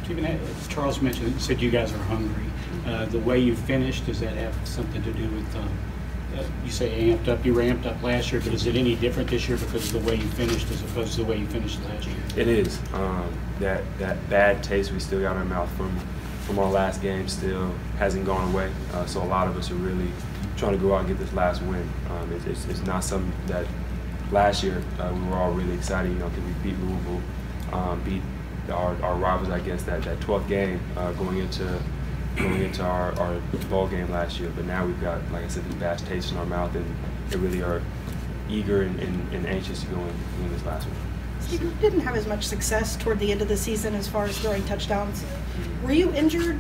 Stephen, as Charles mentioned, you said you guys are hungry. The way you finished, does that have something to do with, you say amped up, you ramped up last year, but is it any different this year because of the way you finished as opposed to the way you finished last year? It is. That bad taste we still got in our mouth from our last game still hasn't gone away. So a lot of us are really trying to go out and get this last win. It's not something that last year we were all really excited, you know, because we beat Louisville, beat our rivals, I guess, that 12th game going into our bowl game last year. But now we've got, like I said, these bad tastes in our mouth, and they really are eager and anxious to go and win this last one. Steve, you didn't have as much success toward the end of the season as far as throwing touchdowns. Were you injured?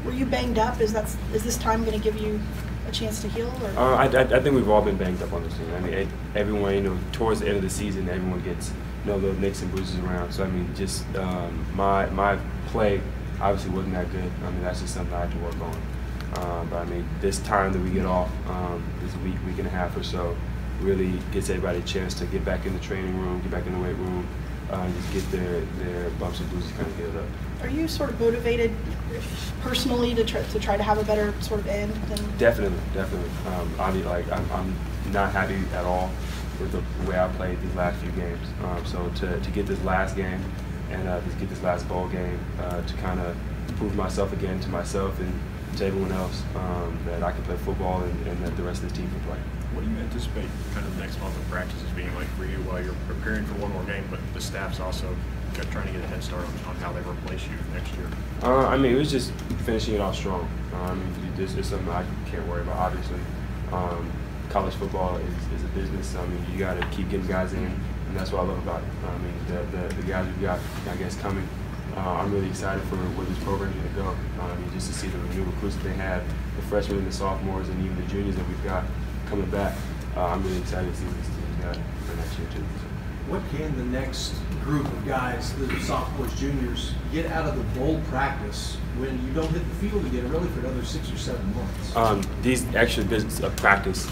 Were you banged up? Is this time going to give you a chance to heal? Or? I think we've all been banged up on this team. I mean, everyone, you know, towards the end of the season, everyone gets, you know, little nicks and bruises around. So I mean, just my play obviously wasn't that good. I mean, that's just something I had to work on. But I mean, this time that we get off, this week and a half or so, really gives everybody a chance to get back in the training room, get back in the weight room, and just get their bumps and bruises kind of healed up. Are you sort of motivated personally to try to have a better sort of end? Definitely. I'm not happy at all with the way I played these last few games. So to get this last game and to get this last bowl game, to kind of prove myself again to myself and to everyone else that I can play football and that the rest of the team can play. What do you anticipate kind of next month of practices being like for you while you're preparing for one more game, but the staff's also trying to get a head start on how they replace you next year? I mean, it was just finishing it off strong. This is something I can't worry about, obviously. College football is a business. I mean, you got to keep getting guys in, and that's what I love about it. I mean, the guys we've got, I guess, coming, I'm really excited for where this program's going to go. I mean, just to see the new recruits that they have, the freshmen and the sophomores, and even the juniors that we've got coming back. I'm really excited to see what this team's got for next year, too. What can the next group of guys, the sophomores, juniors, get out of the bowl practice when you don't hit the field again really for another 6 or 7 months? These extra bits of practice,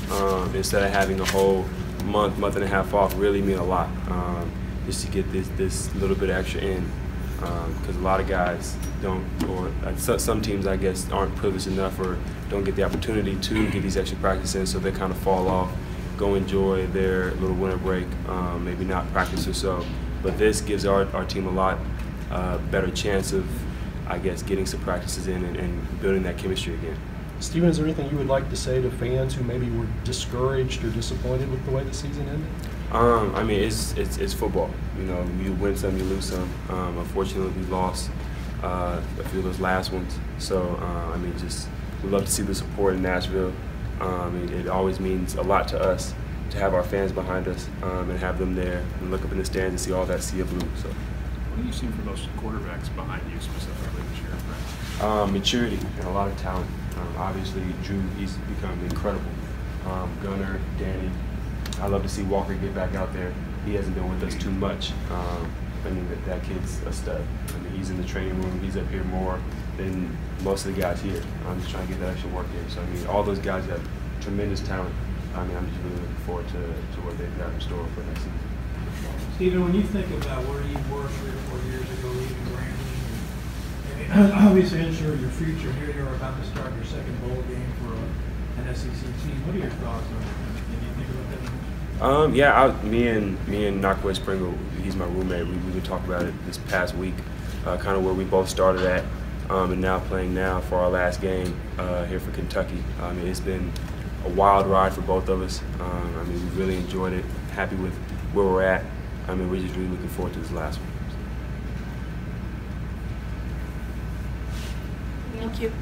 instead of having a whole month and a half off, really mean a lot. Just to get this little bit extra in, because a lot of guys don't, or some teams, I guess, aren't privileged enough or don't get the opportunity to get these extra practice in, so they kind of fall off, go enjoy their little winter break, maybe not practice or so. But this gives our team a lot better chance of, I guess, getting some practices in and building that chemistry again. Stephen, is there anything you would like to say to fans who maybe were discouraged or disappointed with the way the season ended? I mean, it's football. You know, you win some, you lose some. Unfortunately, we lost a few of those last ones. So, I mean, just we love to see the support in Nashville. It always means a lot to us to have our fans behind us and have them there and look up in the stands and see all that sea of blue. So, what have you seen from those quarterbacks behind you specifically this year? Maturity and a lot of talent. Obviously, Drew, he's become incredible. Gunnar, Danny. I love to see Walker get back out there. He hasn't been with us too much. I mean, that kid's a stud. I mean, he's in the training room. He's up here more than most of the guys here. I'm just trying to get that extra work here. So, I mean, all those guys have tremendous talent. I mean, I'm just really looking forward to what they've got in store for next season. Stephen, when you think about where you were 3 or 4 years ago, leaving Grambling, and obviously unsure of your future, here you are about to start your second bowl game for an SEC team. What are your thoughts on it? Can you think about that? Yeah, me and Nakaway Springle, he's my roommate. We've been talking about it this past week, kind of where we both started at, and now playing now for our last game here for Kentucky. I mean, it's been a wild ride for both of us. I mean, we really enjoyed it. Happy with where we're at. I mean, we're just really looking forward to this last one. Thank you.